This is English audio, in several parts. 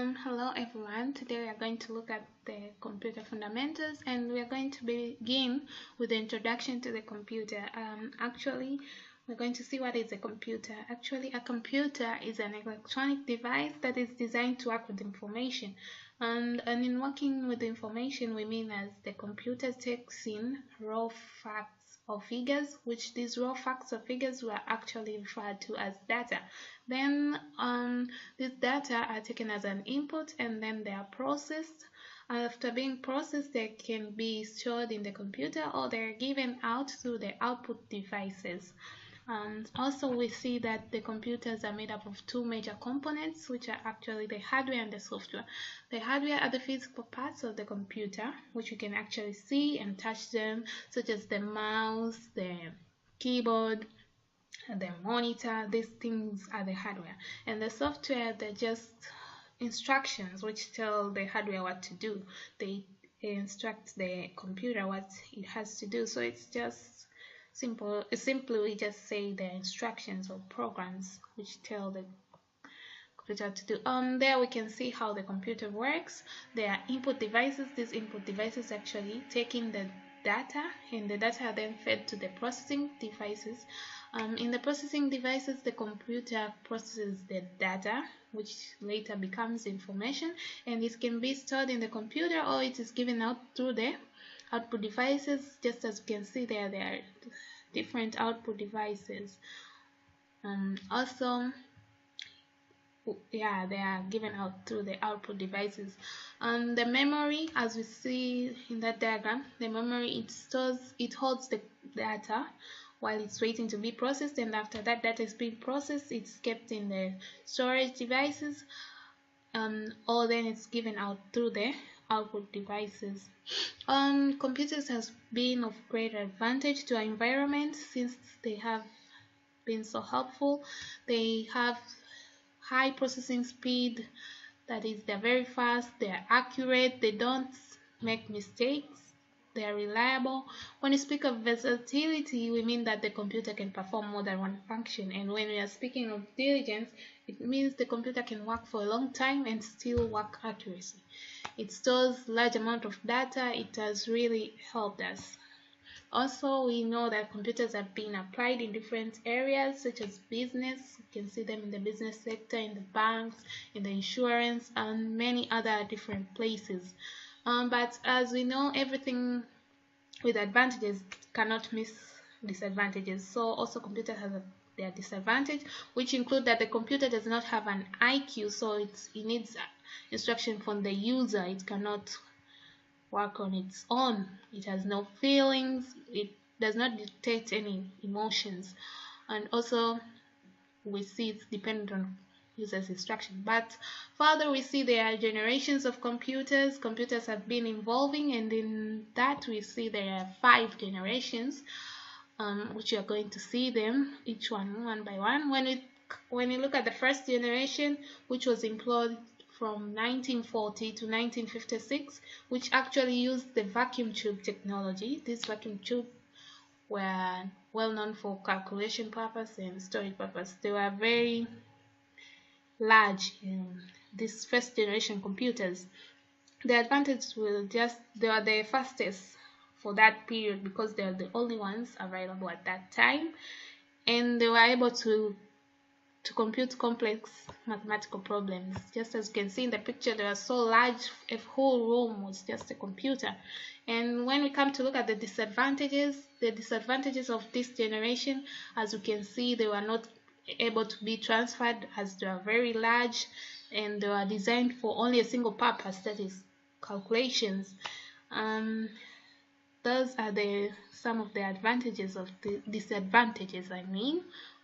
Hello everyone. Today we are going to look at the computer fundamentals, and we are going to begin with the introduction to the computer. Actually, we're going to see what is a computer. Actually, a computer is an electronic device that is designed to work with information. And in working with information, we mean as the computer takes in raw facts or figures, which these raw facts or figures were actually referred to as data. Then these data are taken as an input, and then they are processed. After being processed, they can be stored in the computer, or they're given out through the output devices. And also we see that the computers are made up of two major components, which are actually the hardware and the software. The hardware are the physical parts of the computer, which you can actually see and touch them, such as the mouse, the keyboard, the monitor. These things are the hardware. And the software, they're just instructions which tell the hardware what to do. They instruct the computer what it has to do. So it's just simple. Simply we just say the instructions or programs which tell the computer to do. There we can see how the computer works. There are input devices. These input devices actually take in the data, and the data are then fed to the processing devices. In the processing devices, the computer processes the data, which later becomes information, and it can be stored in the computer, or it is given out through the output devices. Just as you can see there are different output devices. Also, yeah, they are given out through the output devices. The memory, as we see in that diagram, the memory, it holds the data while it's waiting to be processed, and after that data is being processed, it's kept in the storage devices, or then it's given out through the output devices. Computers has been of great advantage to our environment since they have been so helpful. They have high processing speed, that is, they're very fast, they're accurate, they don't make mistakes, they are reliable. When you speak of versatility, we mean that the computer can perform more than one function, and when we are speaking of diligence, it means the computer can work for a long time and still work accuracy. It stores large amount of data. It has really helped us. Also, we know that computers have been applied in different areas such as business. You can see them in the business sector, in the banks, in the insurance, and many other different places. But as we know, everything with advantages cannot miss disadvantages. So also computer has their disadvantage, which include that the computer does not have an IQ, so it needs instruction from the user. It cannot work on its own. It has no feelings. It does not detect any emotions, and also we see it's dependent on user's instruction. But further, we see there are generations of computers. Computers have been evolving, and in that we see there are 5 generations, which you are going to see them each one by one. When you look at the first generation, which was employed from 1940 to 1956, which actually used the vacuum tube technology. These vacuum tubes were well known for calculation purpose and storage purpose. They were very large in these first generation computers. The advantage will just, they are the fastest for that period because they are the only ones available at that time, and they were able to compute complex mathematical problems. Just as you can see in the picture, they were so large, a whole room was just a computer. And when we come to look at the disadvantages of this generation, as you can see, they were not able to be transferred as they are very large, and they were designed for only a single purpose, that is calculations. Those are some of the advantages of the disadvantages,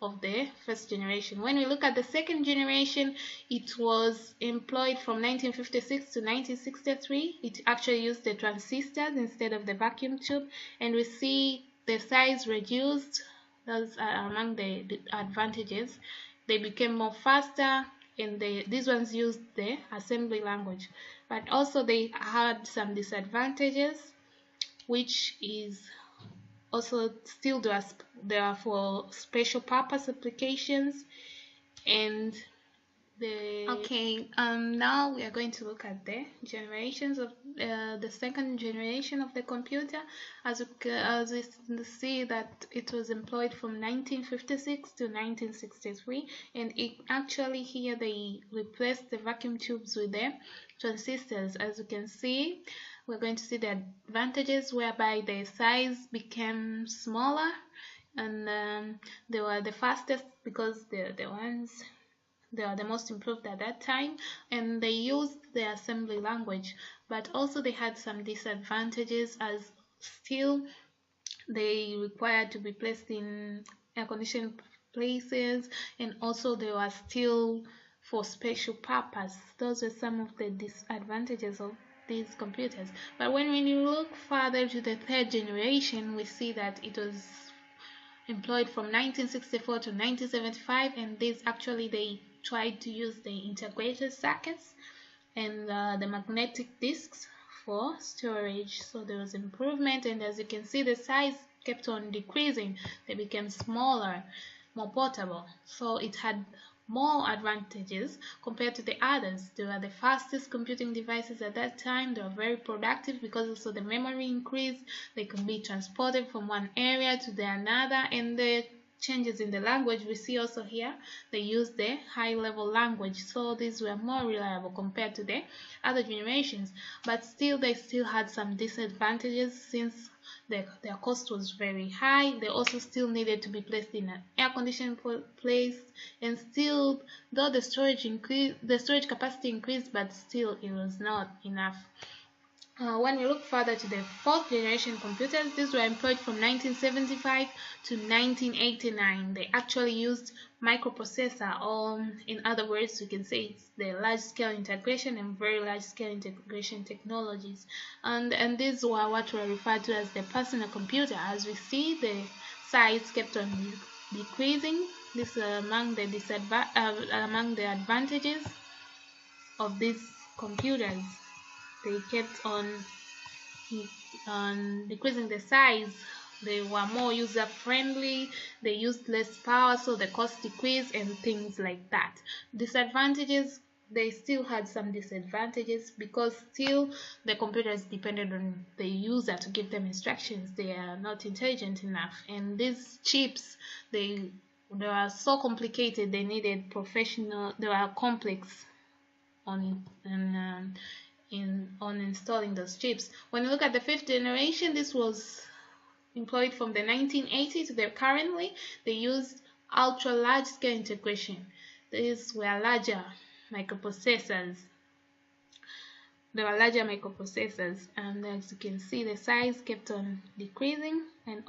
of the first generation. When we look at the second generation, it was employed from 1956 to 1963. It actually used the transistors instead of the vacuum tube, and we see the size reduced. Those are among the advantages. They became more faster, and these ones used the assembly language. But also they had some disadvantages, which is also still they are for special purpose applications, and Okay, now we are going to look at the generations of the second generation of the computer. As we see that it was employed from 1956 to 1963, and it actually here they replaced the vacuum tubes with the transistors. As you can see, we're going to see the advantages whereby the size became smaller, and they were the fastest because they are the most improved at that time, and they used the assembly language, but also they had some disadvantages, as still they required to be placed in air-conditioned places, and also they were still for special purpose. Those were some of the disadvantages of these computers. But when you look further to the third generation, we see that it was employed from 1964 to 1975, and these actually they tried to use the integrated circuits and the magnetic disks for storage. So there was improvement, and as you can see, the size kept on decreasing. They became smaller, more portable, so it had more advantages compared to the others. They were the fastest computing devices at that time. They were very productive because also the memory increased. They could be transported from one area to the another, and the changes in the language we see also here, they used the high level language, so these were more reliable compared to the other generations. But still, they still had some disadvantages since their cost was very high. They also still needed to be placed in an air-conditioned place, and still, though the storage capacity increased, but still it was not enough. When we look further to the fourth generation computers, these were employed from 1975 to 1989. They actually used microprocessor, or in other words, we can say it's the large-scale integration and very large-scale integration technologies. And these were what were referred to as the personal computer. As we see, the size kept on decreasing. This is among the advantages of these computers. They kept on decreasing the size. They were more user friendly, they used less power, so the cost decreased and things like that. Disadvantages, they still had some disadvantages because still the computers depended on the user to give them instructions. They are not intelligent enough, and these chips, they were so complicated, they needed professional, they were complex on installing those chips. When you look at the fifth generation, this was employed from the 1980s to the currently. They used ultra large scale integration. These were larger microprocessors. They were larger microprocessors, and as you can see, the size kept on decreasing, and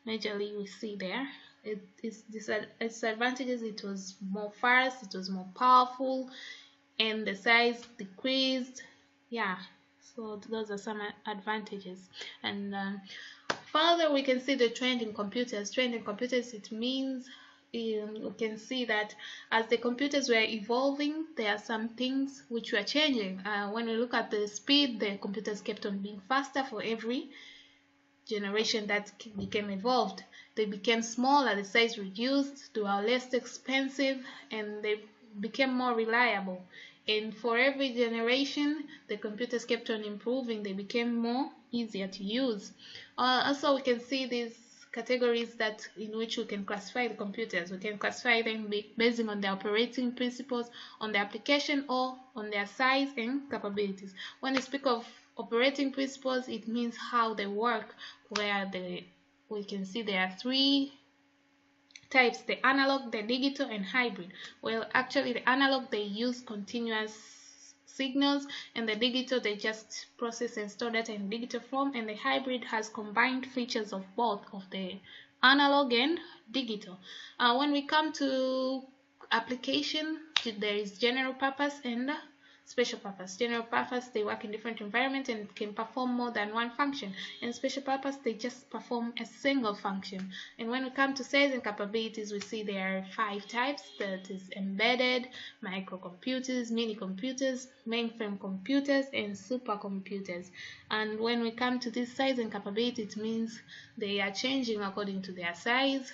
majorly we see there its disadvantages. It was more fast, it was more powerful, and the size decreased. Yeah, so those are some advantages. And further, we can see the trend in computers. It means we can see that as the computers were evolving, there are some things which were changing. When we look at the speed, the computers kept on being faster for every generation that became evolved. They became smaller, the size reduced, they were less expensive, and they became more reliable. And for every generation, the computers kept on improving. They became more easier to use. Also, we can see these categories that in which we can classify the computers. We can classify them based on their operating principles, on the application, or on their size and capabilities. When we speak of operating principles, it means how they work, where we can see there are three types: the analog, the digital, and hybrid. Well, actually the analog, they use continuous signals, and the digital, they just process and store data in digital form, and the hybrid has combined features of both of the analog and digital. When we come to application, there is general purpose and special purpose. General purpose, they work in different environments and can perform more than one function. And special purpose, they just perform a single function. And when we come to size and capabilities, we see there are 5 types. That is embedded, microcomputers, mini computers, mainframe computers, and supercomputers. And when we come to this size and capability, it means they are changing according to their size.